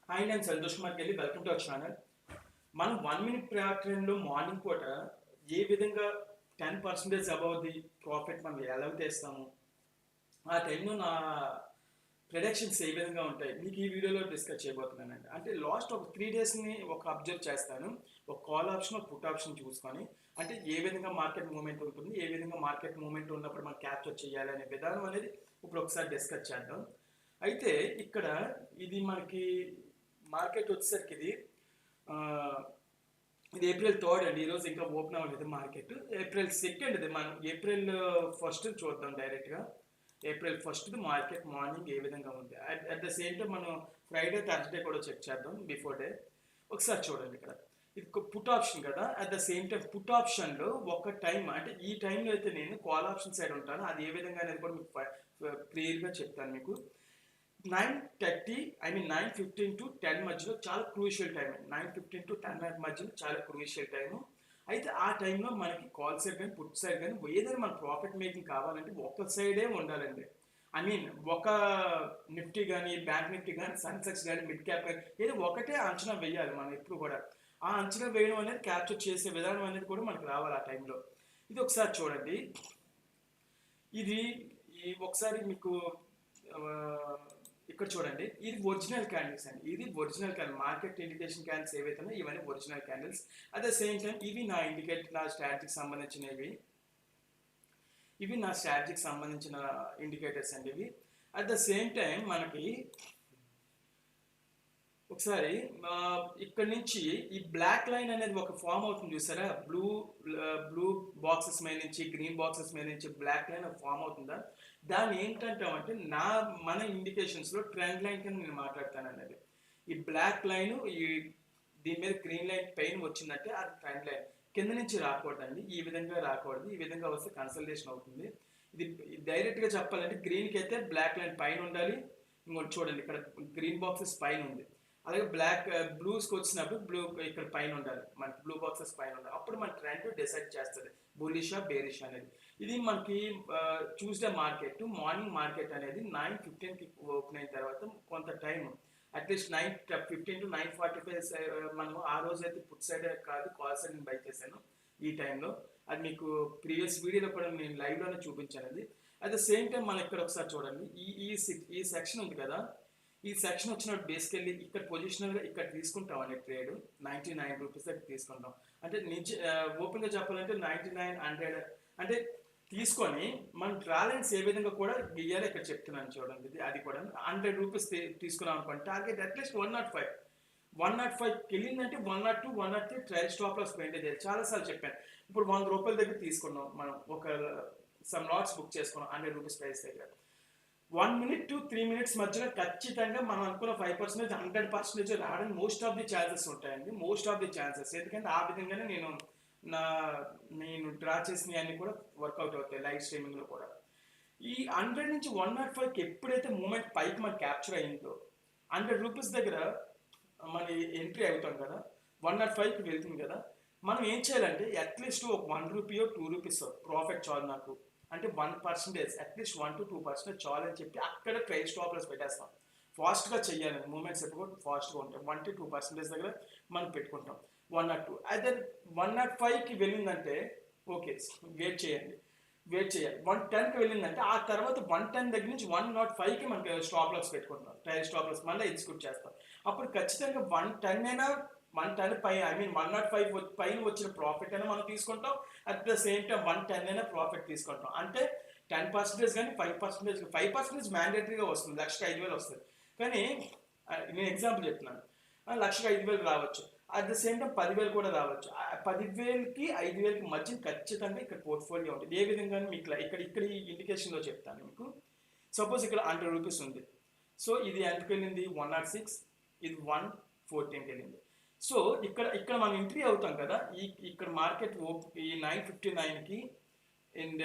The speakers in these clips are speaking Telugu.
హాయ్, నేను సంతోష్ కుమార్ కెళ్ళి వెల్కమ్ టు అవర్ ఛానల్. మనం 1 మినిట్ ట్రెండ్లో మార్నింగ్ పూట ఏ విధంగా 10% అబౌవ్ ది ప్రాఫిట్ మనం ఎలా తెస్తాము, ఆ టైంలో నా ప్రొడక్షన్స్ ఏ విధంగా ఉంటాయి మీకు ఈ వీడియోలో డిస్కస్ చేయబోతున్నానండి. అంటే లాస్ట్ ఒక 3 డేస్ని అబ్జర్వ్ చేస్తాను. ఒక కాల్ ఆప్షన్, ఒక పుట్ ఆప్షన్ చూసుకొని, అంటే ఏ విధంగా మార్కెట్ మూవ్మెంట్ ఉంటుంది, ఏ విధంగా మార్కెట్ మూవ్మెంట్ ఉన్నప్పుడు మనం క్యాప్చర్ చేయాలి అనే విధానం అనేది ఇప్పుడు ఒకసారి డిస్కస్ చేద్దాం. అయితే ఇక్కడ ఇది మనకి మార్కెట్ వచ్చేసరికి ఇది April 3 అండి. ఈరోజు ఇంకా ఓపెన్ అవ్వలేదు మార్కెట్. April 2 ఇది. మనం April 1 చూద్దాం డైరెక్ట్గా. April 1 మార్కెట్ మార్నింగ్ ఏ విధంగా ఉంది. అట్ ద సేమ్ టైం మనం ఫ్రైడే థర్స్డే కూడా చెక్ చేద్దాం బిఫోర్ డే. ఒకసారి చూడండి ఇక్కడ. ఇది పుట్ ఆప్షన్ కదా. At the same time put ఆప్షన్లో ఒక టైం, అంటే ఈ టైంలో అయితే నేను కాల్ ఆప్షన్ సైడ్ ఉంటాను. అది ఏ విధంగా అనేది కూడా మీకు క్లియర్గా చెప్తాను మీకు. 9:30 9:15 to 10 మధ్యలో చాలా క్రూషియల్ టైం. 9:15 to 10 మధ్యలో చాలా క్రూషియల్ టైము. అయితే ఆ టైంలో మనకి కాల్ సైడ్ కానీ పుట్ సైడ్ కానీ ఏదైనా మన ప్రాఫిట్ మేకింగ్ కావాలంటే ఒక సైడే ఉండాలండి. ఒక నిఫ్టీ కానీ, బ్యాంక్ నిఫ్టీ కానీ, సెన్సెక్స్ కానీ, మిడ్ క్యాప్ కానీ ఏదో ఒకటే అంచనా వేయాలి మనం ఎప్పుడు కూడా. ఆ అంచనా వేయడం అనేది క్యాప్చర్ చేసే విధానం అనేది కూడా మనకు రావాలి ఆ టైంలో. ఇది ఒకసారి చూడండి. ఇది ఒకసారి మీకు ఇక్కడ చూడండి. ఇది ఒరిజినల్ క్యాండిల్స్ అండి. ఇది original candle. Market indication candles ఏవైతే ఉన్నాయో ఇవన్నీ original candles. At the same time ఇవి నా స్ట్రాటజీకి సంబంధించినవి. ఇవి నా స్ట్రాటజీకి సంబంధించిన ఇండికేటర్స్ అండి ఇవి. అట్ ద సేమ్ టైం మనకి ఒకసారి ఇక్కడ నుంచి ఈ బ్లాక్ లైన్ అనేది ఒక ఫామ్ అవుతుంది చూసారా. బ్లూ బాక్సెస్ మీద నుంచి, గ్రీన్ బాక్సెస్ మీద నుంచి బ్లాక్ లైన్ ఫామ్ అవుతుందా. దాన్ని ఏంటంటామంటే మన ఇండికేషన్స్లో ట్రెండ్ లైన్ కింద నేను మాట్లాడతాను అనేది. ఈ బ్లాక్ లైన్ దీని మీద గ్రీన్ లైన్ పైన వచ్చిందంటే అది ట్రెండ్ లైన్. కింద నుంచి రాకూడదండి, ఈ విధంగా రాకూడదు. ఈ విధంగా వస్తే కన్సల్టేషన్ అవుతుంది. ఇది డైరెక్ట్గా చెప్పాలంటే గ్రీన్కి అయితే బ్లాక్ లైన్ పైన ఉండాలి. ఇంకోటి చూడండి, ఇక్కడ గ్రీన్ బాక్సెస్ పైన ఉంది. అలాగే బ్లూస్కి వచ్చినప్పుడు బ్లూ ఇక్కడ పైన ఉండాలి. మనకి బ్లూ బాక్సెస్ పైన ఉండాలి. అప్పుడు మన ట్రెండ్ డిసైడ్ చేస్తుంది బుల్లిషా బేరిష్ అనేది. ఇది మనకి ట్యూస్డే మార్కెట్, మార్నింగ్ మార్కెట్ అనేది 9:15కి ఓపెన్ అయిన తర్వాత కొంత టైం, అట్లీస్ట్ 9:15 to 9:45 మనం ఆ రోజు అయితే పుట్ సైడ్ కాదు కాల్ సైడ్ బై చేశాను ఈ టైంలో. అది మీకు ప్రీవియస్ వీడియోలో కూడా నేను లైవ్లోనే చూపించాను అది. అట్ ద సేమ్ టైం మనం ఇక్కడ ఒకసారి చూడండి. ఈ సెక్షన్ ఉంది కదా. ఈ సెక్షన్ వచ్చినప్పుడు బేసికల్లీ ఇక్కడ పొజిషనల్గా ఇక్కడ తీసుకుంటాం ట్రేడ్ 99 రూపీస్ దగ్గర తీసుకుంటాం. అంటే ఓపెన్గా చెప్పాలంటే 9900 అంటే తీసుకొని మనం ట్రాలెన్స్ ఏ విధంగా కూడా గీయాలి ఇక్కడ చెప్తున్నాను చూడండి. అది కూడా 100 రూపీస్ తీసుకున్నాం అనుకోండి. టార్గెట్ అట్లీస్ట్ 105కి వెళ్ళిందంటే 102, 103 ట్రైల్ స్టాప్ లాస్ మెయింటైన్ చేయాలి. చాలాసార్లు చెప్పాను. ఇప్పుడు 100 రూపాయల దగ్గర తీసుకున్నాం మనం, ఒక సమ్ లాట్స్ బుక్ చేసుకున్నాం 100 రూపీస్ ప్రైస్ దగ్గర. 1 minute to 3 minutes మధ్యలో ఖచ్చితంగా మనం అనుకున్న 5%, 100% రావడానికి మోస్ట్ ఆఫ్ ది ఛాన్సెస్ ఉంటాయండి. Most of the chances. ఎందుకంటే ఆ విధంగానే నేను డ్రా చేసిన అన్ని కూడా వర్కౌట్ అవుతాయి లైవ్ స్ట్రీమింగ్లో కూడా. ఈ 100 నుంచి 105కి ఎప్పుడైతే మూమెంట్ పైకి మనకి క్యాప్చర్ అయిందో 100 రూపీస్ దగ్గర మన ఎంట్రీ అవుతాం కదా, 105కి వెళ్తుంది కదా. మనం ఏం చేయాలంటే అట్లీస్ట్ ఒక 1 రూపీ 2 రూపీస్ ప్రాఫిట్ చాలు నాకు, అంటే 1%, అట్లీస్ట్ 1 to 2% చాలు అని చెప్పి అక్కడ ట్రైల్ స్టాప్ లాస్ పెట్టేస్తాం. ఫాస్ట్గా చెయ్యాలి. మూమెంట్స్ ఎప్పుడు ఫాస్ట్గా ఉంటాయి. 1 to 2% దగ్గర మనం పెట్టుకుంటాం. 102 అదే 105కి వెళ్ళిందంటే ఓకే, వెయిట్ చేయాలి. 110కి వెళ్ళిందంటే ఆ తర్వాత 110 దగ్గర నుంచి 105కి మనకి స్టాప్ లాస్ పెట్టుకుంటాం. ట్రైల్ స్టాప్ లాస్ మళ్ళీ ఎగ్జిక్యూట్ చేస్తాం. అప్పుడు ఖచ్చితంగా 110 అయినా 110 పై 105 పైన వచ్చిన ప్రాఫిట్ అయినా మనం తీసుకుంటాం. అట్ ద సేమ్ టైం 110 అయినా ప్రాఫిట్ తీసుకుంటాం. అంటే 10% కానీ 5% మ్యాండేటరీగా వస్తుంది. 1,05,000 వస్తుంది. కానీ నేను ఎగ్జాంపుల్ చెప్తున్నాను, 1,05,000 రావచ్చు. అట్ ద సేమ్ టైం 10,000 కూడా రావచ్చు. 10,000కి 5,000కి మధ్య ఖచ్చితంగా ఇక్కడ పోర్ట్ఫోలియో ఉంటుంది. ఏ విధంగా మీకు ఇక్కడ ఈ ఇండికేషన్లో చెప్తాను మీకు. సపోజ్ ఇక్కడ 100 రూపీస్ ఉంది. సో ఇది ఎంతకు వెళ్ళింది? 106. ఇది 114కి వెళ్ళింది. సో ఇక్కడ మనం ఎంట్రీ అవుతాం కదా. ఇక్కడ మార్కెట్ ఈ 9:59కి అండ్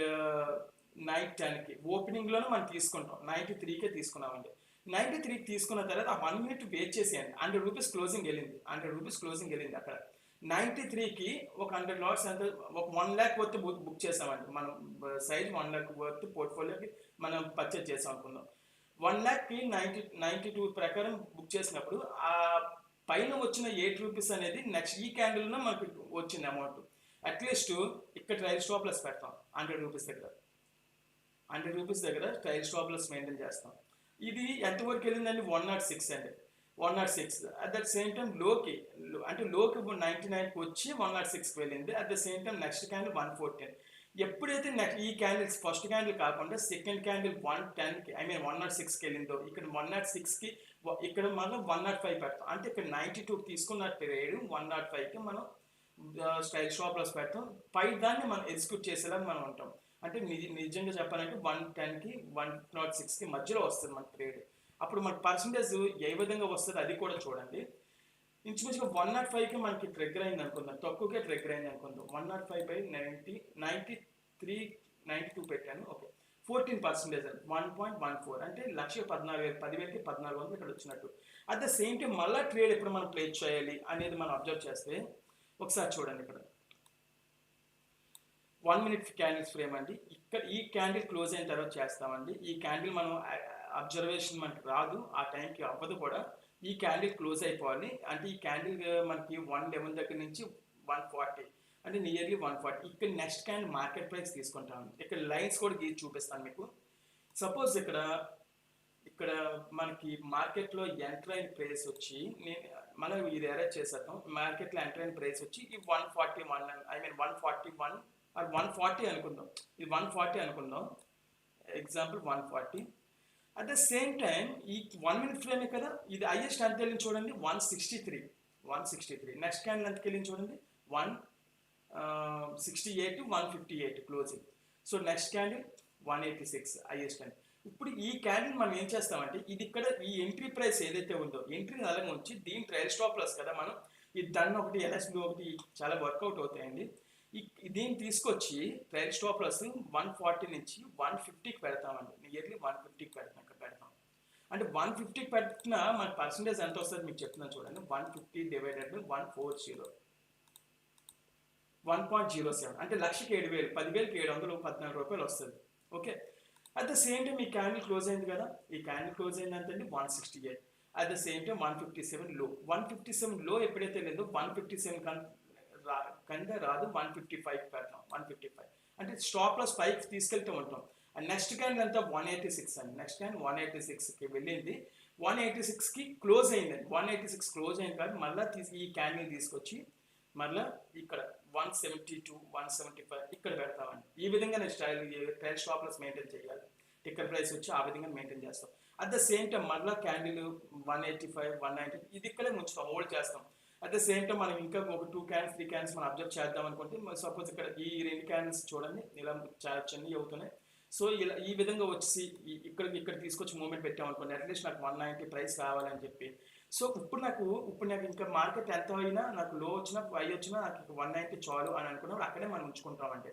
9:10కి ఓపెనింగ్లోనే మనం తీసుకుంటాం. 93కే తీసుకున్నామండి. 93కి తీసుకున్న తర్వాత ఆ 1 minute వెయిట్ చేసేయండి. 100 రూపీస్ క్లోజింగ్ వెళ్ళింది. అక్కడ 93కి ఒక 100 లాట్స్ అంటే ఒక 1 lakh వర్త్ బుక్ చేసామండి. మనం సైజ్ 1 lakh వర్త్ పోర్ట్ఫోలియోకి మనం పర్చేజ్ చేసాం అనుకుందాం. 1,00,000కి 92 ప్రకారం బుక్ చేసినప్పుడు ఆ పైన వచ్చిన రూపీస్ అనేది నెక్స్ట్ ఈ క్యాండిల్లో మనకు వచ్చింది అమౌంట్. అట్లీస్ట్ ఇక్కడ ట్రయల్ స్టాప్ లాస్ పెడతాం 100 రూపీస్ దగ్గర. 100 రూపీస్ దగ్గర ట్రయల్ స్టాప్ లాస్ మెయింటైన్ చేస్తాం. ఇది ఎంతవరకు వెళ్ళిందండి? 106 అండి. 106 అట్ దట్ సేమ్ టైం లోకి అంటే లోకి 99కి వచ్చి 106కి వెళ్ళింది. At the same time next candle 114. ఎప్పుడైతే నెక్స్ట్ ఈ క్యాండిల్స్ ఫస్ట్ క్యాండిల్ కాకుండా సెకండ్ క్యాండిల్ 110కి మీన్ 106కి వెళ్ళిందో ఇక్కడ 106కి ఇక్కడ మనం 105 పెడతాం. అంటే ఇక్కడ 92 తీసుకున్న ట్రేడ్ 105కి మనం స్టైల్ స్టాప్ లాస్ పెడతాం. పై దాన్ని మనం ఎగ్జిక్యూట్ చేసేలా మనం ఉంటాం. అంటే నిజంగా చెప్పాలంటే 110కి 106కి మధ్యలో వస్తుంది మన ట్రేడ్. అప్పుడు మన పర్సంటేజ్ ఏ విధంగా వస్తుంది అది కూడా చూడండి. ఇంచుమించుగా 105కి మనకి ట్రిగ్గర్ అయింది అనుకుందాం, తక్కువగా ట్రిగ్గర్ అయింది అనుకుందాం. 105/90 92 పెట్టాను. ఓకే, 14% 1.14 అంటే 10,14,000 14,400 ఇక్కడ వచ్చినట్టు. అట్ ద సేమ్ టైం మళ్ళీ ట్రేడ్ ఎప్పుడు మనం ప్లేస్ చేయాలి అనేది మనం అబ్జర్వ్ చేస్తే ఒకసారి చూడండి. ఇక్కడ 1 minute క్యాండిల్స్ ఫ్రేమ్ అండి. ఇక్కడ ఈ క్యాండిల్ క్లోజ్ అయిన తర్వాత చేస్తామండి. ఈ క్యాండిల్ మనం అబ్జర్వేషన్ మనకి రాదు, ఆ టైంకి అవ్వదు కూడా. ఈ క్యాండిల్ క్లోజ్ అయిపోవాలి. అంటే ఈ క్యాండిల్ మనకి 111 దగ్గర నుంచి 140 అంటే నియర్లీ 140. ఇక్కడ నెక్స్ట్ క్యాండిల్ మార్కెట్ ప్రైస్ తీసుకుంటాను. ఇక్కడ లైన్స్ కూడా గీసి చూపిస్తాను మీకు. సపోజ్ ఇక్కడ మనకి మార్కెట్లో ఎంటర్ అయిన ప్రైస్ వచ్చి మనం ఇది అరేంజ్ చేసేద్దాం. మార్కెట్లో ఎంటర్ అయిన ప్రైస్ వచ్చి ఈ 141 141 or 140 అనుకుందాం. ఇది 140 అనుకుందాం, example 140. At the same time ఈ 1 minute ఫ్రేమే కదా, ఇది హైయెస్ట్ ఎంత వెళ్ళింది చూడండి 163. నెక్స్ట్ క్యాండిల్ ఎంతకి వెళ్ళింది చూడండి 168 158 closing. So next candle 186 highest అండి. ఇప్పుడు ఈ క్యాండిల్ మనం ఏం చేస్తామంటే ఇది ఇక్కడ ఈ ఎంట్రీ ప్రైస్ ఏదైతే ఉందో ఎంట్రీని అలాగే ఉంచి దీని ట్రయల్ స్టాప్ లాస్ కదా మనం ఈ డన్ ఒకటి ఎల్ఎస్బి ఒకటి చాలా వర్కౌట్ అవుతాయండి. దీన్ని తీసుకొచ్చి ట్రయల్ స్టాప్ లాస్ 140 నుంచి 150కి పెడతామండి. నియర్లీ 150కి పెడతాం. అంటే 150కి పెట్టిన మన పర్సంటేజ్ ఎంత వస్తుంది మీకు చెప్తున్నాను చూడండి. 150 డివైడెడ్ బై 140 1.07 అంటే 1,07,000 10,000కి 714 రూపాయలు వస్తుంది. Okay, at the same time ఈ క్యాండిల్ క్లోజ్ అయింది కదా, ఈ క్యాండిల్ క్లోజ్ అయిందంటే 168. అట్ ద సేమ్ టైం 157 లో. 157 లో ఎప్పుడైతే లేదో 157 కింద రాదు, 155 పెడతాం. 155 అంటే స్టాప్ లాస్ 5కి తీసుకెళ్తూ ఉంటాం. అండ్ నెక్స్ట్ క్యాండిల్ అంతా 186 అండి. నెక్స్ట్ క్యాండిల్ 186కి వెళ్ళింది, 186కి క్లోజ్ అయిందండి. 186 క్లోజ్ అయింది కాబట్టి మళ్ళీ ఈ క్యాండిల్ తీసుకొచ్చి మళ్ళీ ఇక్కడ 172 175 ఇక్కడ పెడతామండి. ఈ విధంగా నేను ట్రయల్ స్టాప్ లాస్ మెయింటైన్ చేయాలి. టిక్కర్ ప్రైస్ వచ్చి ఆ విధంగా మెయింటైన్ చేస్తాం. అట్ ద సేమ్ టైం మళ్ళీ క్యాండిల్ 185 190 ఇది ఇక్కడే ముంచుతాం, హోల్డ్ చేస్తాం. అట్ ద సేమ్ టైం మనం ఇంకా ఒక 2 క్యాండిల్స్ 3 క్యాండిల్స్ మనం అబ్జర్వ్ చేద్దాం అనుకుంటే సపోజ్ ఇక్కడ ఈ 2 క్యాండిల్స్ చూడండి ఇలా చాలా చిన్నవి అవుతున్నాయి. సో ఇలా ఈ విధంగా వచ్చి ఇక్కడ తీసుకొచ్చి మూమెంట్ పెట్టామనుకోండి, అట్లీస్ట్ నాకు 190 ప్రైస్ కావాలని చెప్పి. సో ఇప్పుడు నాకు ఇంకా మార్కెట్ ఎంత అయినా నాకు లో వచ్చినా హై వచ్చినా నాకు 190 చాలు అని అనుకున్నప్పుడు అక్కడే మనం ఉంచుకుంటామంటే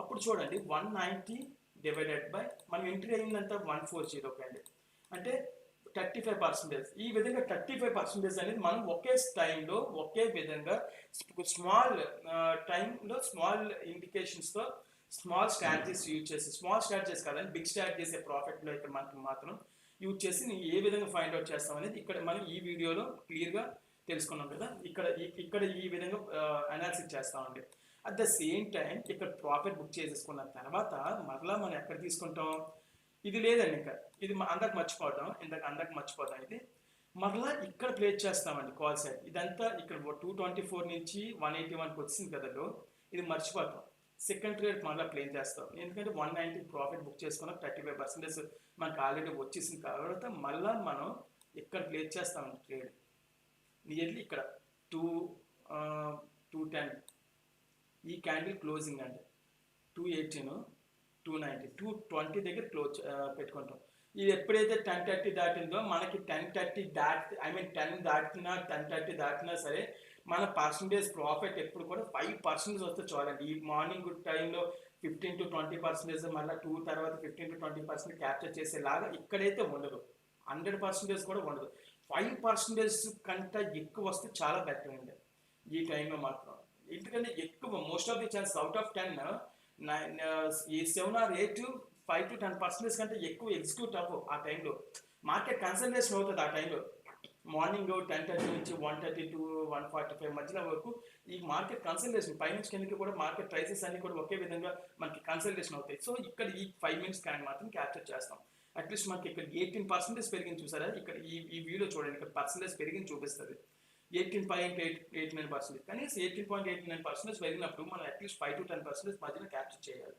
అప్పుడు చూడండి 190 డివైడెడ్ బై మనం ఎంట్రీ అయిందంతా 140 క్యాండిల్ అంటే 35%. ఈ విధంగా 35% అనేది మనం ఒకే టైంలో ఒకే విధంగా స్మాల్ టైంలో స్మాల్ ఇండికేషన్స్తో స్మాల్ స్ట్రాటజీస్ యూజ్ చేసి, స్మాల్ స్ట్రాటజీస్ కాదని బిగ్ స్ట్రాటజీస్ ప్రాఫిట్లో ఇక్కడ మనకి మాత్రం యూజ్ చేసి ఏ విధంగా ఫైండ్ అవుట్ చేస్తాం అనేది ఇక్కడ మనం ఈ వీడియోలో క్లియర్గా తెలుసుకున్నాం కదా. ఇక్కడ ఈ విధంగా అనాలిసిస్ చేస్తామండి. అట్ ద సేమ్ టైం ఇక్కడ ప్రాఫిట్ బుక్ చేసేసుకున్న తర్వాత మరలా మనం ఎక్కడ తీసుకుంటాం, ఇది లేదండి ఇంకా ఇది అందరికి మర్చిపోతాం ఇది మరలా ఇక్కడ ప్లేస్ చేస్తామండి కాల్ సైడ్. ఇదంతా ఇక్కడ 224 నుంచి 181కి వచ్చింది కదా, ఇది మర్చిపోతాం. సెకండ్ ట్రేడ్ మళ్ళీ ప్లేన్ చేస్తాం, ఎందుకంటే 190 ప్రాఫిట్ బుక్ చేసుకున్న 35% మనకు ఆల్రెడీ వచ్చేసిన తర్వాత మళ్ళీ మనం ఇక్కడ ప్లేస్ చేస్తామండి ట్రేడ్. నియర్లీ ఇక్కడ 210 ఈ క్యాండిల్ క్లోజింగ్ అండి 218 290 220 దగ్గర క్లోజ్ పెట్టుకుంటాం. ఇది ఎప్పుడైతే 10:30 దాటిందో మనకి 10:30 10 దాటినా 10:30 దాటినా సరే మన పర్సంటేజ్ ప్రాఫిట్ ఎప్పుడు కూడా 5% వస్తే చాలండి. ఈ మార్నింగ్ టైంలో 15 to 20% మళ్ళీ 2 తర్వాత 15 to 20% క్యాప్చర్ చేసేలాగా ఇక్కడైతే ఉండదు, 100% కూడా ఉండదు. 5% కంటే ఎక్కువ వస్తే చాలా బెటర్ అండి ఈ టైంలో మాత్రం. ఎందుకంటే ఎక్కువ most of the chance out of 10 ఈ 7 or 8 5 to 10% కంటే ఎక్కువ ఎగ్జిక్యూట్ అవ్వవు ఆ టైంలో. మార్కెట్ కన్సల్టేషన్ అవుతుంది ఆ టైంలో. మార్నింగ్ 10:30 నుంచి 1:30 టు 1:45 మధ్యలో వరకు ఈ మార్కెట్ కన్సల్టేషన్ పైనుంచి కిందకి కూడా మార్కెట్ ప్రైసెస్ అన్ని కూడా ఒకే విధంగా మనకి కన్సల్టేషన్ అవుతాయి. సో ఇక్కడ ఈ 5 మినిట్స్ క్యాండిల్ మాత్రం క్యాప్చర్ చేస్తాం. అట్లీస్ట్ మనకి ఇక్కడ 18% పెరిగింది చూసారా, ఇక్కడ ఈ వీడియో చూడండి, ఇక్కడ పర్సెంటేజ్ పెరిగింది చూపిస్తుంది 18.89%. కనీసం 18.89% పెరిగినప్పుడు మనం అట్లీస్ట్ 5 to 10% మధ్యన క్యాప్చర్ చేయాలి.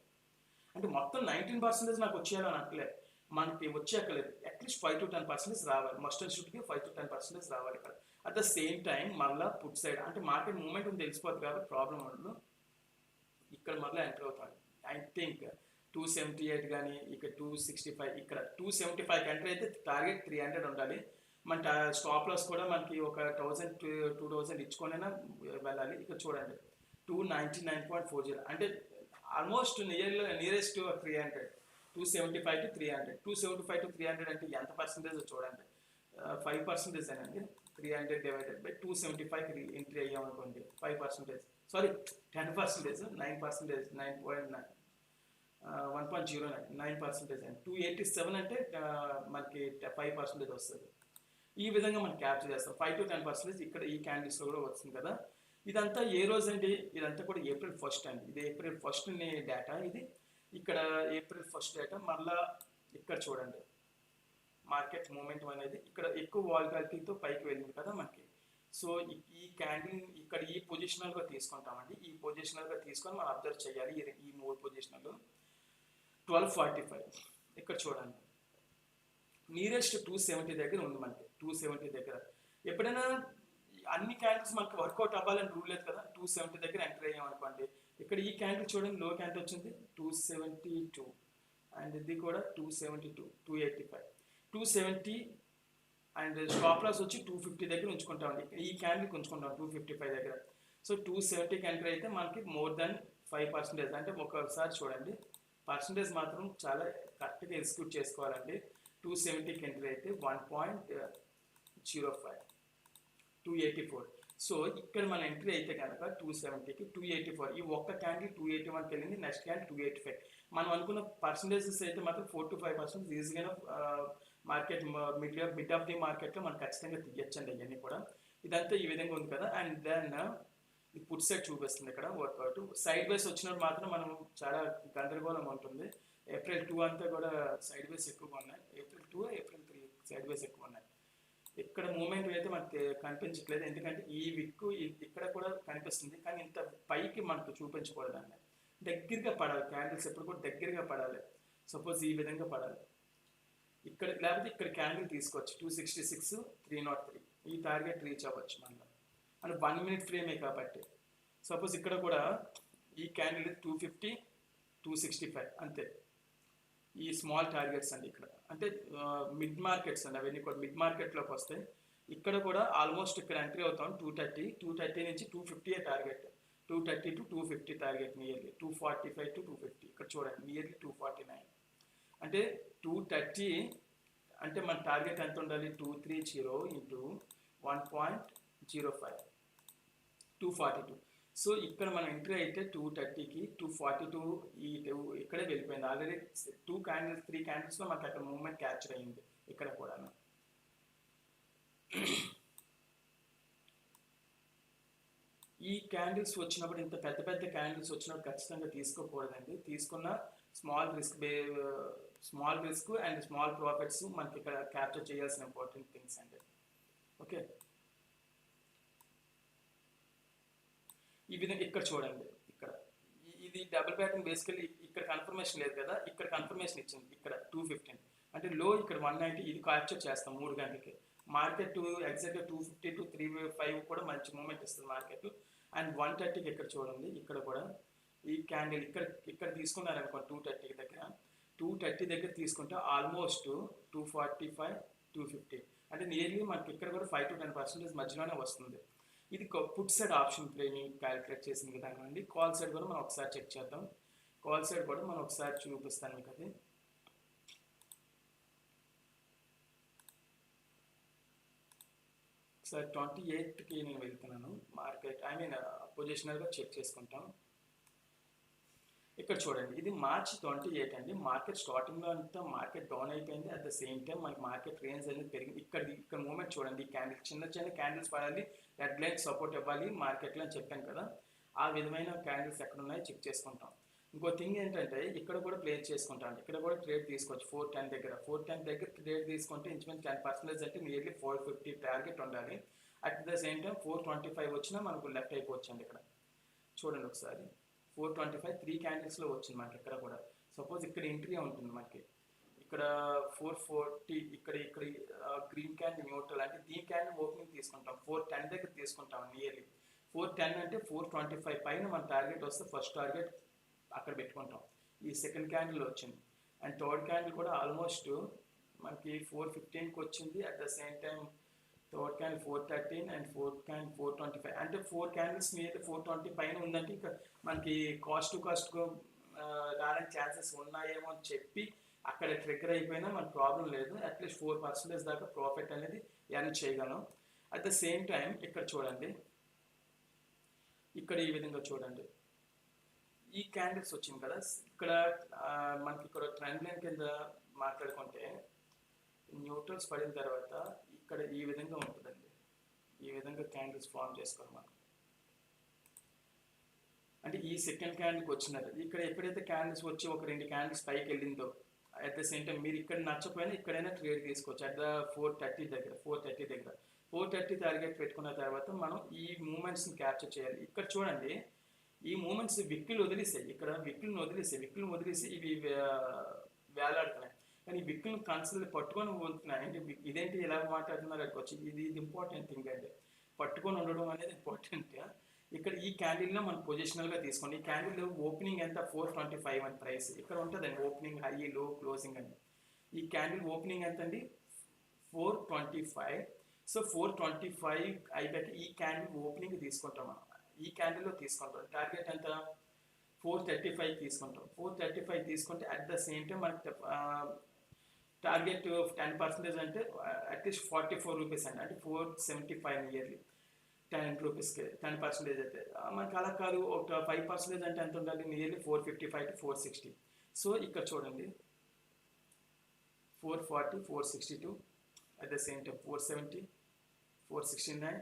అంటే మొత్తం 19% నాకు వచ్చేయాలని అనట్లేదు, మనకి వచ్చేయక్కలేదు, అట్లీస్ట్ 5 to 10% రావాలి. మస్ట్ అండ్ షుడ్కి 5 to 10% రావాలి ఇక్కడ. అట్ ద సేమ్ టైం మళ్ళీ పుట్ సైడ్ అంటే మార్కెట్ మూవ్మెంట్ ఉంది తెలిసిపోతుంది కాబట్టి ప్రాబ్లం ఉండదు. ఇక్కడ మళ్ళీ ఎంటర్ అవుతాను. ఐ థింక్ 278 కానీ ఇక్కడ 265, ఇక్కడ 275 ఎంటర్ అయితే టార్గెట్ 300 ఉండాలి. మన స్టాప్ లాస్ కూడా మనకి ఒక 1000-2000 ఇచ్చుకొనైనా వెళ్ళాలి. ఇక్కడ చూడండి 299.40 అంటే ఆల్మోస్ట్ నియరెస్ట్ 300. 275 to 300, 275 to 300 అంటే ఎంత పర్సెంటేజ్ చూడండి, 5% అండి. 300 డివైడెడ్ బై 275 ఎంట్రీ అయ్యాం అనుకోండి, 5%, సారీ 10%, 9%, 9.9, 1.09, 9% అండి. 287 అంటే మనకి 5% వస్తుంది. ఈ విధంగా మనం క్యాప్చర్ చేస్తాం. 5 to 10% ఇక్కడ ఈ క్యాండిల్స్లో కూడా వస్తుంది కదా. ఇదంతా ఏ రోజు అండి, ఇదంతా కూడా April 1st అండి. ఇది April 1st డేటా. ఇది ఇక్కడ April 1st డేటా. మళ్ళా ఇక్కడ చూడండి మార్కెట్ మూమెంట్ అనేది ఇక్కడ ఎక్కువ వాల్టాలిటీతో పైకి వెళ్ళింది కదా మనకి. సో ఈ క్యాండిల్ ఇక్కడ ఈ పొజిషనల్గా తీసుకుంటామండి. ఈ పొజిషనల్గా తీసుకొని మనం అబ్జర్వ్ చేయాలి. ఈ 3 పొజిషనల్ 12:45 ఇక్కడ చూడండి నియరెస్ట్ 270 దగ్గర ఉంది మనకి. 270 దగ్గర ఎప్పుడైనా అన్ని క్యాండిల్స్ మనకు వర్కౌట్ అవ్వాలని రూల్ లేదు కదా. 270 దగ్గర ఎంటర్ అయ్యాం అనుకోండి. ఇక్కడ ఈ క్యాండిల్ చూడండి లో క్యాండిల్ వచ్చింది 272 అండ్ ఇది కూడా 272, 285, 270 అండ్ స్టాప్ లాస్ వచ్చి 250 దగ్గర ఉంచుకుంటామండి. ఈ క్యాండిల్కి ఉంచుకుంటాం 255 దగ్గర. సో 270కి ఎంటర్ అయితే మనకి మోర్ దాన్ 5%. అంటే ఒకసారి చూడండి పర్సంటేజ్ మాత్రం చాలా కరెక్ట్గా ఎగ్జిక్యూట్ చేసుకోవాలండి. 270కి ఎంటర్ అయితే 1.05, 284. సో ఇక్కడ మన ఎంట్రీ అయితే కనుక 270కి 284, ఈ ఒక్క క్యాండిల్ 281కి వెళ్ళింది, నెక్స్ట్ క్యాండిల్ 285. మనం అనుకున్న పర్సంటేజెస్ అయితే మాత్రం 4 to 5% ఈజీగా మార్కెట్ మిడ్ ఆఫ్ ది మార్కెట్లో మనం ఖచ్చితంగా తీయచ్చండి ఇవన్నీ కూడా. ఇదంతా ఈ విధంగా ఉంది కదా. అండ్ దెన్ ఈ పుట్ సైడ్ చూపిస్తుంది ఇక్కడ వర్కౌట్. సైడ్ వేస్ వచ్చినప్పుడు మాత్రం మనం చాలా గందరగోళంగా ఉంటుంది. April 2 అంతా కూడా సైడ్ వేస్ ఎక్కువగా ఉన్నాయి. April 2, April 3 సైడ్ వేస్ ఎక్కువ ఉన్నాయి. ఇక్కడ మూమెంట్ అయితే మనకి కనిపించట్లేదు, ఎందుకంటే ఈ విక్ ఇక్కడ కూడా కనిపిస్తుంది కానీ ఇంత పైకి మనకు చూపించకూడదండి. దగ్గరగా పడాలి క్యాండిల్స్, ఎప్పుడు కూడా దగ్గరగా పడాలి. సపోజ్ ఈ విధంగా పడాలి ఇక్కడ, లేకపోతే ఇక్కడ క్యాండిల్ తీసుకోవచ్చు 266, 303 ఈ టార్గెట్ రీచ్ అవ్వచ్చు మళ్ళీ. అంటే 1 minute ఫ్రేమే కాబట్టి. సపోజ్ ఇక్కడ కూడా ఈ క్యాండిల్ 250, 265 అంతే. ఈ స్మాల్ టార్గెట్స్ అండి ఇక్కడ, అంటే మిడ్ మార్కెట్స్ అండి, అవన్నీ కూడా మిడ్ మార్కెట్లోకి వస్తాయి. ఇక్కడ కూడా ఆల్మోస్ట్ ఇక్కడ ఎంట్రీ అవుతాం 230 నుంచి 250 target, 230 to 250 target, nearly 245 to 250. ఇక్కడ చూడండి నియర్లీ 249. అంటే 230 అంటే మన టార్గెట్ ఎంత ఉండాలి, 230 into 1.05, 242. సో ఇక్కడ మనం ఎంట్రీ అయితే 230కి 242 ఈ ఇక్కడే వెళ్ళిపోయింది ఆల్రెడీ. 3 క్యాండిల్స్లో మనకి అక్కడ మూవ్మెంట్ క్యాప్చర్ అయ్యింది ఇక్కడ కూడా. ఈ క్యాండిల్స్ వచ్చినప్పుడు, ఇంత పెద్ద పెద్ద క్యాండిల్స్ వచ్చినప్పుడు ఖచ్చితంగా తీసుకోకూడదండి. తీసుకున్న small risk and small profits మనకి ఇక్కడ క్యాప్చర్ చేయాల్సిన ఇంపార్టెంట్ థింగ్స్ అండి. ఓకే, ఈ విధంగా ఇక్కడ చూడండి, ఇక్కడ ఇది డబుల్ ప్యాటర్న్ బేసికల్లీ ఇక్కడ కన్ఫర్మేషన్ లేదు కదా, ఇక్కడ కన్ఫర్మేషన్ ఇచ్చింది ఇక్కడ 215. అంటే లో ఇక్కడ 190, ఇది క్యాప్చర్ చేస్తాం 3 గంటలకి. మార్కెట్ ఎగ్జాక్ట్గా 250 to 305 కూడా మంచి మూమెంట్ ఇస్తుంది మార్కెట్. అండ్ 130కి ఇక్కడ చూడండి, ఇక్కడ కూడా ఈ క్యాండిల్ ఇక్కడ తీసుకున్నారనుకో 230 దగ్గర, 230 దగ్గర తీసుకుంటే ఆల్మోస్ట్ 245, 250 అంటే నియర్లీ మనకి ఇక్కడ కూడా 5 to 10% మధ్యలోనే వస్తుంది. ఇది పుట్ సైడ్ ఆప్షన్ ప్లేని క్యాలిక్యులేట్ చేసిన విధానం అండి. కాల్ సైడ్ కూడా మనం ఒకసారి చెక్ చేద్దాం. కాల్ సైడ్ కూడా మనం ఒకసారి చూపిస్తాను మీకు. అది ఒకసారి 28కి నేను వెళ్తున్నాను మార్కెట్, పొజిషనల్గా చెక్ చేసుకుంటాం. ఇక్కడ చూడండి, ఇది మార్చ్ 28 అండి. మార్కెట్ స్టార్టింగ్లో అంతా మార్కెట్ డౌన్ అయిపోయింది. అట్ ద సేమ్ టైం మనకి మార్కెట్ రేంజ్ అనేది పెరిగింది. ఇక్కడ మూమెంట్ చూడండి, ఈ క్యాండిల్ చిన్న చిన్న క్యాండిల్స్ పడాలి, రెడ్ లైన్ సపోర్ట్ ఇవ్వాలి మార్కెట్లో అని చెప్పాను కదా. ఆ విధమైన క్యాండిల్స్ ఎక్కడ ఉన్నాయో చెక్ చేసుకుంటాం. ఇంకో థింగ్ ఏంటంటే ఇక్కడ కూడా ప్లేస్ చేసుకుంటాం. ఇక్కడ కూడా ట్రేడ్ తీసుకోవచ్చు. 410 దగ్గర ట్రేడ్ తీసుకుంటే ఇంచుమించు 10% అంటే నియర్లీ 450 టార్గెట్ ఉండాలి. అట్ ద సేమ్ టైం 425 వచ్చినా మనకు లెఫ్ట్ అయిపోవచ్చు అండి. ఇక్కడ చూడండి ఒకసారి, 425 3 క్యాండిల్స్లో వచ్చింది మనకి. ఇక్కడ కూడా సపోజ్ ఇక్కడ ఎంట్రీ ఉంటుంది మనకి, ఇక్కడ 440, ఇక్కడ గ్రీన్ క్యాండిల్ న్యూట్రల్ అంటే దీని క్యాండిల్ ఓపెనింగ్ తీసుకుంటాం. 410 దగ్గర తీసుకుంటాం. నియర్లీ 410 అంటే 425 పైన మన టార్గెట్ వస్తే ఫస్ట్ టార్గెట్ అక్కడ పెట్టుకుంటాం. ఈ సెకండ్ క్యాండిల్ వచ్చింది. అండ్ థర్డ్ క్యాండిల్ కూడా ఆల్మోస్ట్ మనకి 415కి వచ్చింది. At the same time third candle 413 and fourth candle 425. అంటే 4 క్యాండిల్స్ మీద 420 పైన ఉందంటే ఇంకా మనకి కాస్ట్ టు కాస్ట్ రావడానికి ఛాన్సెస్ ఉన్నాయేమో అని చెప్పి అక్కడ ట్రిగ్గర్ అయిపోయినా మనకు ప్రాబ్లం లేదు. అట్లీస్ట్ 4% దాకా ప్రాఫిట్ అనేది ఎర్న్ చేయగలం. అట్ ద సేమ్ టైం ఇక్కడ చూడండి, ఇక్కడ ఈ విధంగా చూడండి, ఈ క్యాండిల్స్ వచ్చింది కదా. ఇక్కడ మనకి ఇక్కడ ట్రెండ్ లైన్ కింద మాట్లాడుకుంటే న్యూట్రల్స్ పడిన తర్వాత ఇక్కడ ఈ విధంగా ఉంటుందండి. ఈ విధంగా క్యాండిల్స్ ఫామ్ చేసుకోవాలి మనం. అంటే ఈ సెకండ్ క్యాండిల్కి వచ్చినట్టు ఇక్కడ ఎప్పుడైతే క్యాండిల్స్ వచ్చి ఒక 2 క్యాండిల్స్ పైకి వెళ్ళిందో అట్ ద సేమ్ టైం మీరు ఇక్కడ నచ్చపోయినా ఇక్కడైనా ట్రేడ్ తీసుకోవచ్చు. అట్ ద 430 దగ్గర 430 టార్గెట్ పెట్టుకున్న తర్వాత మనం ఈ మూమెంట్స్ని క్యాప్చర్ చేయాలి. ఇక్కడ చూడండి, ఈ మూమెంట్స్ విక్కులు వదిలేసాయి. ఇక్కడ విక్కులను వదిలేసి ఇవి వేలాడుతున్నాయి. కానీ ఈ విక్కులను కన్సిడర్ పట్టుకొని ఉంటున్నాయి. అంటే ఇదేంటి ఇలా మాట్లాడుతున్నారు అనుకోవచ్చు. ఇది ఇంపార్టెంట్ థింగ్ అండి. పట్టుకొని ఉండడం అనేది ఇంపార్టెంట్. ఇక్కడ ఈ క్యాండిల్లో మనం పొజిషనల్గా తీసుకోండి. ఈ క్యాండిల్ ఓపెనింగ్ ఎంత 425 అని ప్రైస్ ఇక్కడ ఉంటుందండి. ఓపెనింగ్ హై, లో, క్లోజింగ్ అని. ఈ క్యాండిల్ ఓపెనింగ్ ఎంత అండి 425. సో 425 అయిపోయాక ఈ క్యాండిల్ ఓపెనింగ్ తీసుకుంటాం మనం. ఈ క్యాండిల్లో తీసుకుంటాం. టార్గెట్ ఎంత 435 తీసుకుంటాం. 435 తీసుకుంటే అట్ ద సేమ్ టైం మనకి టార్గెట్ 10% అంటే అట్లీస్ట్ 44 రూపీస్ అండి. అంటే 475 ఇయర్లీ 10 రూపీస్కి 10% అయితే మనకి అలా కాదు. ఒక 5% అంటే ఎంత ఉండాలి, నియర్లీ 455 to 460. సో ఇక్కడ చూడండి 440, 462, అట్ ద సేమ్ టైం 470, 469,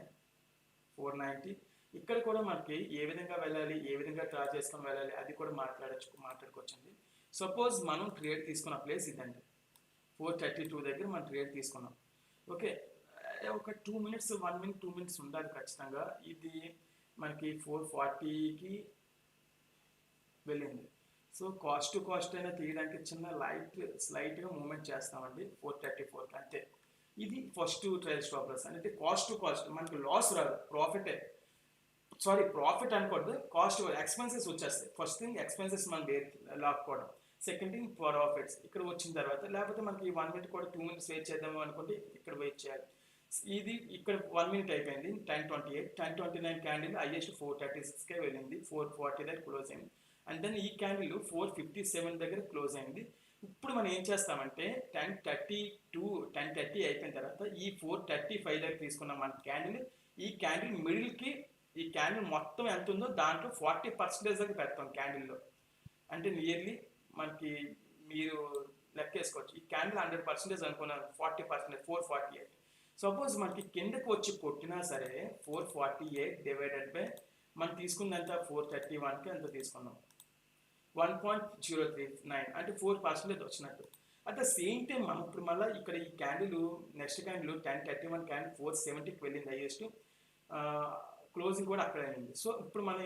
490. ఇక్కడ కూడా మనకి ఏ విధంగా వెళ్ళాలి, ఏ విధంగా డ్రా చేసుకొని వెళ్ళాలి అది కూడా మాట్లాడుకోవచ్చండి. సపోజ్ మనం ట్రేడ్ తీసుకున్న ప్లేస్ ఇదండి. 432 దగ్గర మనం ట్రేడ్ తీసుకున్నాం. ఓకే, ఒక 2 minutes 1 minute 2 minutes ఉండాలి ఖచ్చితంగా. ఇది మనకి 440కి వెళ్ళింది. సో కాస్ట్ టు కాస్ట్ అయినా తీయడానికి చిన్న స్లైట్గా మూమెంట్ చేస్తామండి 434కి అంతే. ఇది ఫస్ట్ ట్రయల్ స్టాప్ లాస్ అంటే కాస్ట్ టు కాస్ట్. మనకి లాస్ రాదు, ప్రాఫిట్ అనుకోవద్దు, కాస్ట్ ఎక్స్పెన్సెస్ వచ్చేస్తాయి. ఫస్ట్ థింగ్ ఎక్స్పెన్సెస్ మనం లాక్కోవడం. సెకండ్ థింగ్ ప్రాఫిట్స్ ఇక్కడ వచ్చిన తర్వాత. లేకపోతే మనకి 1 minute కూడా 2 minutes వెయిట్ చేద్దాము అనుకుంటే ఇక్కడ వెయిట్ చేయాలి. ఇది ఇక్కడ 1 minute అయిపోయింది 10:28. 10:29 క్యాండిల్ హైయెస్ట్ 436కే వెళ్ళింది. 440 దగ్గర క్లోజ్ అయింది. అండ్ దెన్ ఈ క్యాండిల్ 457 దగ్గర క్లోజ్ అయింది. ఇప్పుడు మనం ఏం చేస్తామంటే 10:30 అయిపోయిన తర్వాత ఈ 435 దగ్గర తీసుకున్నాం మన క్యాండిల్. ఈ క్యాండిల్ మిడిల్కి ఈ క్యాండిల్ మొత్తం ఎంత ఉందో దాంట్లో 40% దగ్గర పెడతాం క్యాండిల్లో. అంటే నియర్లీ మనకి మీరు లెక్కేసుకోవచ్చు. ఈ క్యాండిల్ 100% అనుకున్నాను, 40%, 448. సపోజ్ మనకి కిందకు వచ్చి కొట్టినా సరే 448 డివైడెడ్ బై మనం తీసుకుందంతా 431కి ఎంత తీసుకున్నాం 1.039 అంటే 4% వచ్చినట్టు. అట్ ద సేమ్ టైం మనం ఇప్పుడు మళ్ళీ ఇక్కడ ఈ క్యాండిల్ నెక్స్ట్ క్యాండిల్ 10:31 క్యాండిల్ 470కి వెళ్ళింది హైయెస్ట్. క్లోజింగ్ కూడా అక్కడ అయింది. సో ఇప్పుడు మనం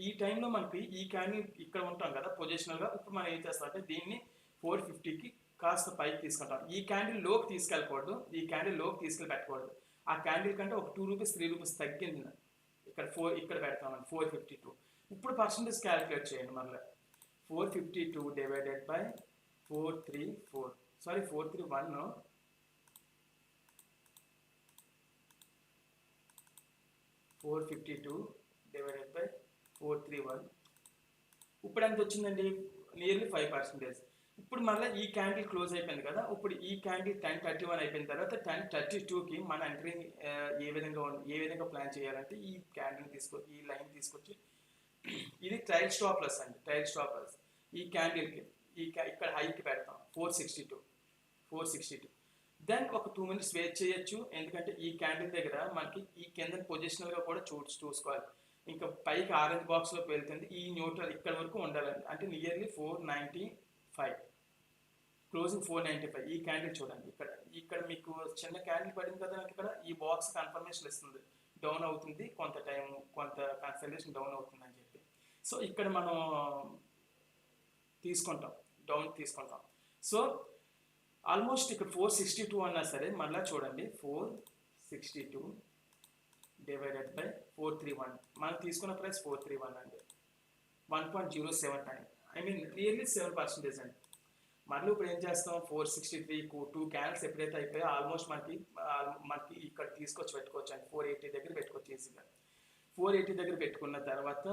ఈ టైంలో మనకి ఈ క్యాండిల్ ఇక్కడ ఉంటాం కదా పొజిషనల్గా. ఇప్పుడు మనం ఏం చేస్తాం అంటే దీన్ని 450కి కాస్త పైకి తీసుకుంటాం. ఈ క్యాండిల్ లోకి తీసుకెళ్ళకూడదు, ఈ క్యాండిల్ లోకి తీసుకెళ్ళి పెట్టకూడదు. ఆ క్యాండిల్ కంటే ఒక 2 రూపీస్ 3 రూపీస్ తగ్గింది ఇక్కడ పెడతామని 452. ఇప్పుడు పర్సంటేజ్ క్యాలిక్యులేట్ చేయండి మళ్ళీ. 452 డివైడెడ్ బై 431 452 డివైడెడ్ బై 431 ఇప్పుడు ఎంత వచ్చిందండి, నియర్లీ 5%. ఇప్పుడు మళ్ళీ ఈ క్యాండిల్ క్లోజ్ అయిపోయింది కదా. ఇప్పుడు ఈ క్యాండిల్ 10:31 అయిపోయిన తర్వాత 10:32కి మన ఎంట్రింగ్ ఏ విధంగా ప్లాన్ చేయాలంటే ఈ క్యాండిల్ ఈ లైన్ తీసుకొచ్చి ఇది ట్రయల్ స్టాప్ లాస్ అండి, ట్రయల్ స్టాప్ లాస్. ఈ క్యాండిల్కి ఇక్కడ హైకి పెడతాం 462. దెన్ ఒక 2 minutes వెయిట్ చేయొచ్చు, ఎందుకంటే ఈ క్యాండిల్ దగ్గర మనకి ఈ కింద పొజిషనల్గా కూడా చూసుకోవాలి. ఇంకా పైకి ఆరెంజ్ బాక్స్లోకి వెళ్తుంది, ఈ న్యూట్రల్ ఇక్కడ వరకు ఉండాలండి, అంటే నియర్లీ 495, క్లోజింగ్ 495. ఈ క్యాండిల్ చూడండి, ఇక్కడ మీకు చిన్న క్యాండిల్ పడింది కదా, ఇక్కడ ఈ బాక్స్ కన్ఫర్మేషన్ ఇస్తుంది డౌన్ అవుతుంది, కొంత టైం కొంత కన్సల్టేషన్ డౌన్ అవుతుంది అని చెప్పి. సో ఇక్కడ మనం తీసుకుంటాం, డౌన్ తీసుకుంటాం. సో ఆల్మోస్ట్ ఇక్కడ 462 అన్నా సరే, మళ్ళీ చూడండి 462 డివైడెడ్ బై 431, మనం తీసుకున్న ప్రైస్ 431 అండి, 1.079, ఐ మీన్ రియల్లీ 7% అండి. మళ్ళీ ఇప్పుడు ఏం చేస్తాం, 463 2 క్యాన్స్ ఎప్పుడైతే అయిపోయా ఆల్మోస్ట్ మనకి ఇక్కడ తీసుకొచ్చి పెట్టుకోవచ్చు అండి, 480 దగ్గర పెట్టుకోవచ్చు ఈజీగా. 480 దగ్గర పెట్టుకున్న తర్వాత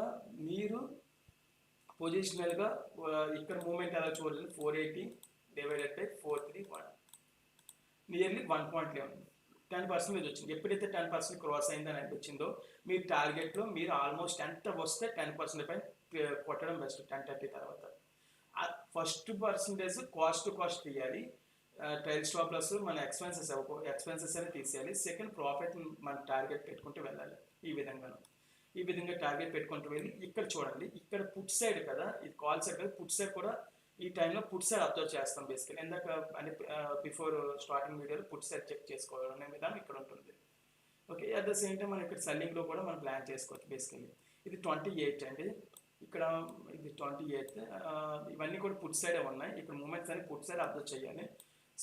మీరు పొజిషనల్గా ఇక్కడ మూమెంట్ ఎలా చూడాలి, 480 డివైడెడ్ బై 431, నియర్లీ 1.11, 10% వచ్చింది. ఎప్పుడైతే 10% క్రాస్ అయిందని అనిపించిందో మీ టార్గెట్లో మీరు ఆల్మోస్ట్ ఎంత వస్తే 10% పైన కొట్టడం బెస్ట్. 1030 తర్వాత first percentage cost to cost తీయాలి, ట్రయల్ స్టాప్ లాస్ మన ఎక్స్పెన్సెస్ అనేది తీసేయాలి. సెకండ్ ప్రాఫిట్ మన టార్గెట్ పెట్టుకుంటూ వెళ్ళాలి. ఈ విధంగా టార్గెట్ పెట్టుకుంటూ వెళ్ళి ఇక్కడ చూడండి, ఇక్కడ పుట్ సైడ్ కదా, ఇది కాల్ సైడ్ కదా, పుట్ సైడ్ కూడా ఈ టైంలో పుట్ సైడ్ అబ్జర్వ్ చేస్తాం బేసికలీ. ఎందుక అంటే బిఫోర్ స్టార్టింగ్ వీడియోలో పుట్ సైడ్ చెక్ చేసుకోవాలనే విధానం ఇక్కడ ఉంటుంది. Okay, at the same time మనం ఇక్కడ సెల్లింగ్లో కూడా మనం ప్లాన్ చేసుకోవచ్చు బేసికలీ. ఇది 28 అండి, ఇక్కడ ఇది 28. ఇవన్నీ కూడా పుట్ సైడే ఉన్నాయి, ఇక్కడ మూమెంట్స్ అన్ని పుట్ సైడ్ అబ్జర్వ్ చేయాలి.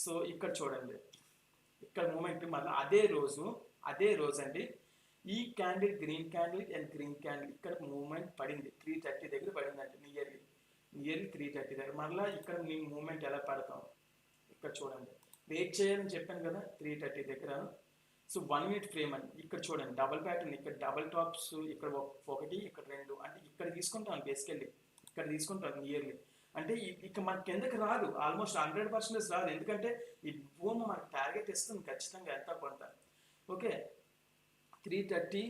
సో ఇక్కడ చూడండి, ఇక్కడ మూమెంట్ మళ్ళీ అదే రోజు అండి, ఈ candle green candle and green candle ఇక్కడ మూమెంట్ పడింది 330 దగ్గర పడిందండి, నియర్లీ 330 దగ్గర. మళ్ళీ ఇక్కడ మీ మూమెంట్ ఎలా పడతాం ఇక్కడ చూడండి, వెయిట్ చేయాలని చెప్పాను కదా 330 దగ్గర. సో 1 minute ఫ్రేమ్ అండి, ఇక్కడ చూడండి డబల్ ప్యాటర్న్, ఇక్కడ డబల్ టాప్స్, ఇక్కడ 1 ఇక్కడ 2, అంటే ఇక్కడ తీసుకుంటాను బేసికల్లీ, ఇక్కడ తీసుకుంటాను నియర్లీ. అంటే ఇక మన కిందకి రాదు, ఆల్మోస్ట్ 100% రాదు, ఎందుకంటే ఈ భూమి మనకు టార్గెట్ ఇస్తుంది ఖచ్చితంగా ఎంత కొంత. ఓకే, 330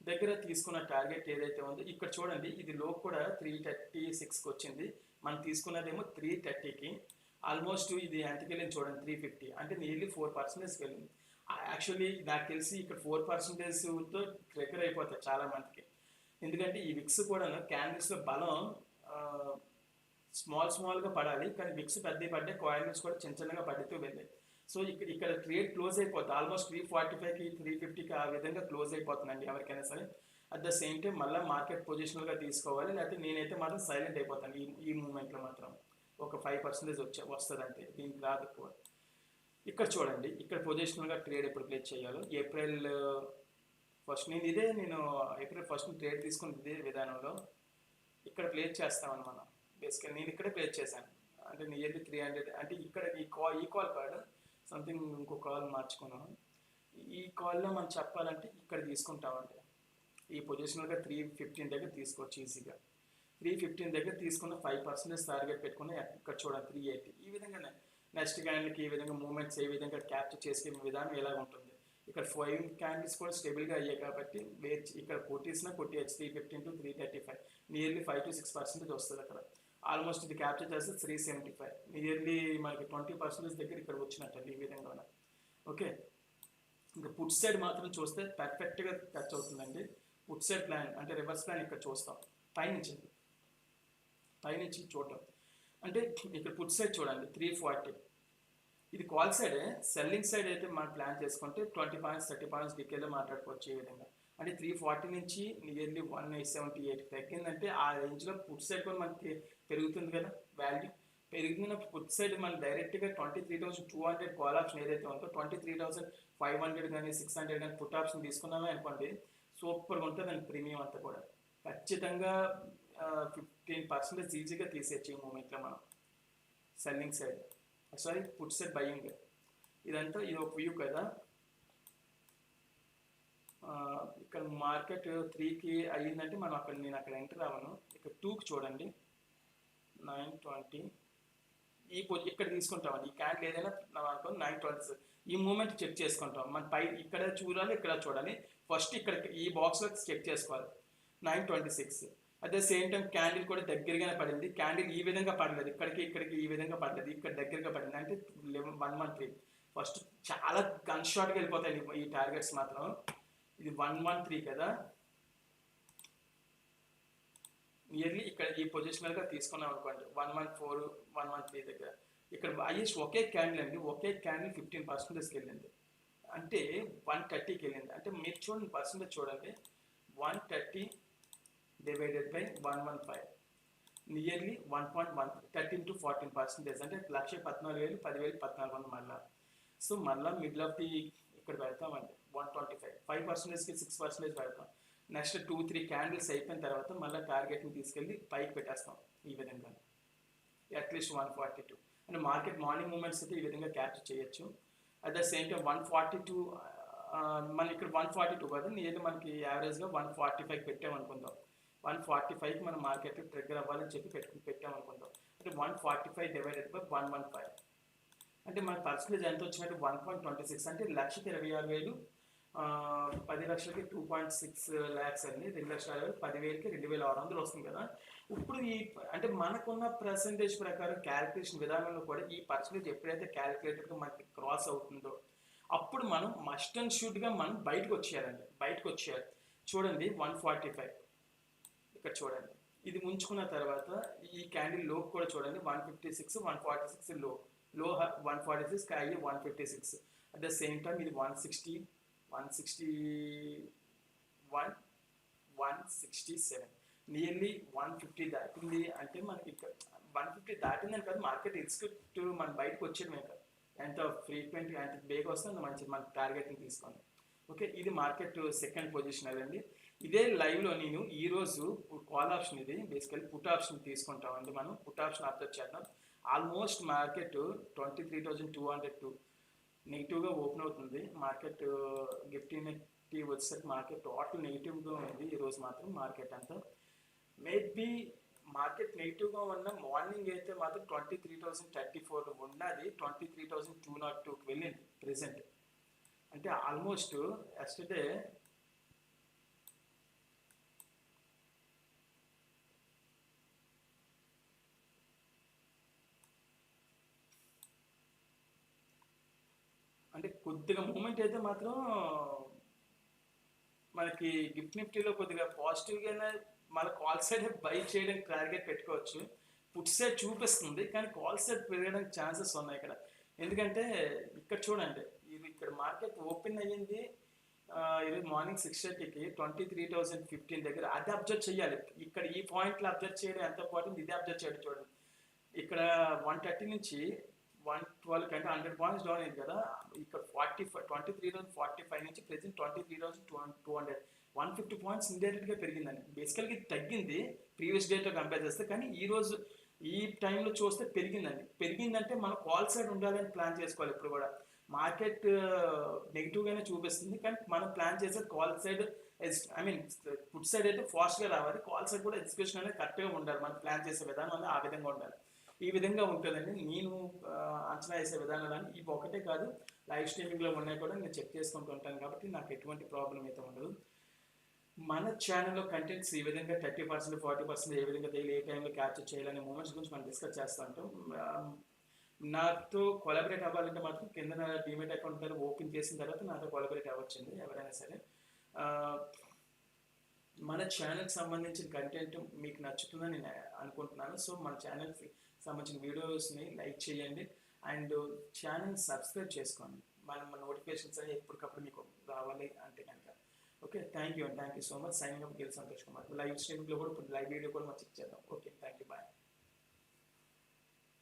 దగ్గర తీసుకున్న టార్గెట్ ఏదైతే ఉందో ఇక్కడ చూడండి, ఇది లో కూడా 336కి వచ్చింది, మనం తీసుకున్నదేమో 330కి. ఆల్మోస్ట్ ఇది ఎంతకి వెళ్ళింది చూడండి, 350, అంటే నియర్లీ 4% వెళ్ళింది. యాక్చువల్లీ నాకు తెలిసి ఇక్కడ 4%తో ట్రిగర్ అయిపోతాయి చాలా మందికి, ఎందుకంటే ఈ విక్స్ కూడా క్యాండిల్స్లో బలం స్మాల్గా పడాలి, కానీ విక్స్ పెద్ద పడ్డాయి, కాయిన్స్ కూడా చిన్నగా పడుతూ వెళ్ళాయి. సో ఇక్కడ ట్రేడ్ క్లోజ్ అయిపోతుంది, ఆల్మోస్ట్ 345కి 350కి ఆ విధంగా క్లోజ్ అయిపోతుందండి ఎవరికైనా సరే. అట్ ద సేమ్ టైం మళ్ళీ మార్కెట్ పొజిషనల్గా తీసుకోవాలి, లేకపోతే నేనైతే మాత్రం సైలెంట్ అయిపోతాను ఈ మూమెంట్లో మాత్రం. ఒక 5% వస్తుంది అంటే, దీనికి రాదు ఎక్కువ. ఇక్కడ చూడండి, ఇక్కడ పొజిషనల్గా ట్రేడ్ ఎప్పుడు ప్లేస్ చేయాలో, ఏప్రిల్ 1 నేను ఏప్రిల్ 1 ట్రేడ్ తీసుకుని ఇదే విధానంలో ఇక్కడ ప్లేస్ చేస్తామని మనం బేసికల్. నేను ఇక్కడే ప్లేస్ చేశాను, అంటే నియర్లీ 300, అంటే ఇక్కడ ఈ కాల్ కార్డు సంథింగ్ ఇంకో కాల్ మార్చుకున్నాను. ఈ కాల్లో మనం చెప్పాలంటే ఇక్కడ తీసుకుంటామండి, ఈ పొజిషనల్గా 315 దగ్గర తీసుకోవచ్చు ఈజీగా. 315 దగ్గర తీసుకున్న 5% టార్గెట్ పెట్టుకుని ఇక్కడ చూడండి 380. ఈ విధంగానే నెక్స్ట్ క్యాండిల్కి ఈ విధంగా మూమెంట్స్ ఏ విధంగా క్యాప్చర్ చేసుకునే విధానం ఎలా ఉంటుంది. ఇక్కడ 5 క్యాండిల్స్ కూడా స్టేబుల్గా అయ్యాయి కాబట్టి ఇక్కడ కొట్టేసినా కొట్టేయచ్చు 315 to 335, నియర్లీ 5 to 6% వస్తుంది అక్కడ. ఆల్మోస్ట్ ఇది క్యాప్చర్ చేస్తే 375, నియర్లీ మనకి 20% దగ్గర ఇక్కడ వచ్చినట్టండి ఈ విధంగా. ఓకే, ఇంకా పుట్ సైడ్ మాత్రం చూస్తే పర్ఫెక్ట్గా టచ్ అవుతుందండి. పుట్ సైడ్ ప్లాన్ అంటే రివర్స్ ప్లాన్ ఇక్కడ చూస్తాం, పైనుంచి చూడటం. అంటే ఇక్కడ పుట్ సైడ్ చూడండి 340, ఇది కాల్ సైడే. సెల్లింగ్ సైడ్ అయితే మనం ప్లాన్ చేసుకుంటే 20 points 30 points డికేలో మాట్లాడుకోవచ్చు ఈ విధంగా. అంటే 340 నుంచి నియర్లీ 178 తగ్గిందంటే ఆ రేంజ్లో పుట్ సైడ్ కూడా మనకి పెరుగుతుంది కదా, వాల్యూ పెరిగిన పుట్ సైడ్ మనం డైరెక్ట్గా 23,200 కాల్ ఆప్షన్ ఏదైతే ఉందో 23,500 కానీ 600 కానీ పుట్ ఆప్షన్ తీసుకున్నామే అనుకోండి, సూపర్గా ఉంటుంది అండి ప్రీమియం అంతా కూడా. ఖచ్చితంగా 15% ఈజీగా తీసేయచ్చు ఈ మూమెంట్లో మనం selling side, sorry put side buying. ఇదంతా ఇది ఒక వ్యూ కదా. ఇక్కడ మార్కెట్ 3కి అయ్యిందంటే మనం నేను అక్కడ ఎంటర్ అవ్వను. ఇక్కడ 2కి చూడండి 920, ఇక్కడ తీసుకుంటామండి ఈ క్యాండిల్ ఏదైనా అనుకో 920. ఈ మూమెంట్ చెక్ చేసుకుంటాం, మన పై ఇక్కడ చూడాలి ఇక్కడ చూడాలి. ఫస్ట్ ఇక్కడ ఈ బాక్స్లో చెక్ చేసుకోవాలి 926. At the same time candle కూడా దగ్గరగానే పడింది. క్యాండిల్ ఈ విధంగా పడలేదు, ఇక్కడికి ఈ విధంగా పడలేదు, ఇక్కడ దగ్గరగా పడింది. అంటే 113 ఫస్ట్ చాలా గన్ షాట్గా వెళ్ళిపోతాయి ఈ టార్గెట్స్ మాత్రం. ఇది 113 కదా, నియర్లీ ఇక్కడ ఈ పొజిషనల్గా తీసుకున్నాం అనుకోండి 114 113 దగ్గర. ఇక్కడ హైయెస్ట్ ఒకే క్యాండిల్ అండి, ఒకే క్యాండిల్ 15% వెళ్ళింది, అంటే 130కి వెళ్ళింది. అంటే మీరు చూడండి పర్సెంటేజ్ చూడండి, 130 డివైడెడ్ బై 115 నియర్లీ 1.1 13 to 14%. అంటే 1,14,000 10,000 1400 మళ్ళా. సో మళ్ళీ మిడిల్ ఆఫ్ ది ఇక్కడ పెడతామండి 125 5%కి 6% పెడతాం. నెక్స్ట్ 2-3 క్యాండిల్స్ అయిపోయిన తర్వాత మళ్ళీ టార్గెట్ని తీసుకెళ్ళి పైకి పెట్టేస్తాం ఈ విధంగా, అట్లీస్ట్ 142. అంటే మార్కెట్ మార్నింగ్ మూమెంట్స్ అయితే ఈ విధంగా క్యాప్చర్ చేయొచ్చు. అట్ ద సేమ్ టైం 142 మనం ఇక్కడ 142 కదా, నియర్లీ మనకి యావరేజ్గా 145 పెట్టామనుకుందాం. 145కి మనం మార్కెట్ ట్రిగ్గర్ అవ్వాలని చెప్పి పెట్టామనుకుందాం. అంటే 145 డివైడెడ్ బై 115 అంటే మన పర్సెంటేజ్ ఎంత వచ్చినట్టు 1.26. అంటే 1,26,000 10 లక్షలకి 2.6 lakhs అండి, 2,20,000 10,000కి 2,600 వస్తుంది కదా. ఇప్పుడు ఈ అంటే మనకున్న పర్సెంటేజ్ ప్రకారం క్యాలిక్యులేషన్ విధానంలో కూడా ఈ పర్సెంటేజ్ ఎప్పుడైతే క్యాలిక్యులేటర్గా మనకి క్రాస్ అవుతుందో అప్పుడు మనం మస్ట్ అండ్ షుడ్గా మనం బయటకు వచ్చేయాలండి, బయటకు వచ్చేయాలి. చూడండి 145 ఇక్కడ చూడండి, ఇది ఉంచుకున్న తర్వాత ఈ క్యాండిల్ లో కూడా చూడండి 156 146 లో 146 high 156. At the same time ఇది 160 161 167 నియర్లీ 150 దాటింది. అంటే మనకి ఇక్కడ 150 దాటిందని కాదు, మార్కెట్ ఎగ్జిక్యూట్ మనం బయటకు వచ్చేయడమే కాదు, ఎంత ఫ్రీక్వెంట్గా ఎంత బేగా వస్తే అంత మంచిది మన టార్గెట్ని తీసుకోండి. ఓకే, ఇది మార్కెట్ సెకండ్ పొజిషన్ అదండి. ఇదే లైవ్లో నేను ఈరోజు కాల్ ఆప్షన్, ఇది బేసికల్లీ పుట్ ఆప్షన్ తీసుకుంటామండి. మనం పుట్ ఆప్షన్ అప్డేట్ చేద్దాం. ఆల్మోస్ట్ మార్కెట్ 23,202 నెగిటివ్గా ఓపెన్ అవుతుంది. మార్కెట్ నిఫ్టీ వచ్చేసరికి మార్కెట్ టోటల్ నెగిటివ్గా ఉంది ఈరోజు మాత్రం. మార్కెట్ అంతా మేబీ మార్కెట్ నెగిటివ్గా ఉన్న మార్నింగ్ అయితే మాత్రం 23,034 ఉన్నది, 23,202కి వెళ్ళింది ప్రెసెంట్. అంటే ఆల్మోస్ట్ ఎస్టర్డే అంటే కొద్దిగా మూమెంట్ అయితే మాత్రం మనకి నిఫ్టీలో కొద్దిగా పాజిటివ్గానే మళ్ళీ కాల్ సైడ్ బై చేయడానికి టార్గెట్ పెట్టుకోవచ్చు. పుట్ సైడ్ చూపిస్తుంది కానీ కాల్ సైడ్ పెరగడానికి ఛాన్సెస్ ఉన్నాయి ఇక్కడ. ఎందుకంటే ఇక్కడ చూడండి, ఇది ఇక్కడ మార్కెట్ ఓపెన్ అయ్యింది ఈరోజు మార్నింగ్ 6:30కి 23,015 దగ్గర. అది అబ్జర్వ్ చేయాలి. ఇక్కడ ఈ పాయింట్లో అబ్జర్వ్ చేయడం ఎంత ఇంపార్టెంట్, ఇదే అబ్జర్వ్ చేయడం. చూడండి ఇక్కడ 130 నుంచి 112 కంటే 100 పాయింట్స్ డౌన్ అయింది కదా. ఇక్కడ 23,045 నుంచి ప్రెసెంట్ 23,200 150 పాయింట్స్ ఇండైరెక్ట్గా పెరిగిందండి. బేసికల్గా ఇది తగ్గింది ప్రీవియస్ డేతో కంపేర్ చేస్తే, కానీ ఈరోజు ఈ టైంలో చూస్తే పెరిగిందండి. పెరిగిందంటే మనం కాల్ సైడ్ ఉండాలని ప్లాన్ చేసుకోవాలి. ఇప్పుడు కూడా మార్కెట్ నెగిటివ్గానే చూపిస్తుంది కానీ మనం ప్లాన్ చేసేది call side, I mean food side అయితే ఫాస్ట్గా రావాలి, కాల్ సైడ్ కూడా ఎగ్జిక్యూషన్ అనేది కరెక్ట్గా ఉండాలి. మనం ప్లాన్ చేసే విధానం అనేది ఆ విధంగా ఉండాలి. ఈ విధంగా ఉంటుందండి నేను అంచనా వేసే విధానాలని. ఇవి ఒకటే కాదు, లైవ్ స్ట్రీమింగ్లో ఉన్నాయి కూడా నేను చెక్ చేసుకుంటూ ఉంటాను కాబట్టి నాకు ఎటువంటి ప్రాబ్లం అయితే ఉండదు. మన ఛానల్లో కంటెంట్స్ ఈ విధంగా 30% 40% ఏ విధంగా డైలీ ఏ టైంలో క్యాప్చర్ చేయాలనే మూమెంట్స్ గురించి మనం డిస్కస్ చేస్తూ ఉంటాం. నాతో కొలాబరేట్ అవ్వాలంటే మాత్రం కింద డీమెట్ అకౌంట్ ద్వారా ఓపెన్ చేసిన తర్వాత నాతో కొలాబరేట్ అవ్వచ్చండి ఎవరైనా సరే. మన ఛానల్కి సంబంధించిన కంటెంట్ మీకు నచ్చుతుందని నేను అనుకుంటున్నాను. సో మన ఛానల్కి సంబంధించిన వీడియోస్ని లైక్ చేయండి అండ్ ఛానల్ సబ్స్క్రైబ్ చేసుకోండి. మన నోటిఫికేషన్స్ అనేవి ఎప్పటికప్పుడు మీకు రావాలి అంటే కనుక. Okay, thank you so much. Signing up గిల్ సంతోష్ కుమార్. లైవ్ స్ట్రీమింగ్లో కూడా ఇప్పుడు లైవ్ వీడియో కూడా మనం చెక్ చేద్దాం. Okay, thank you, bye.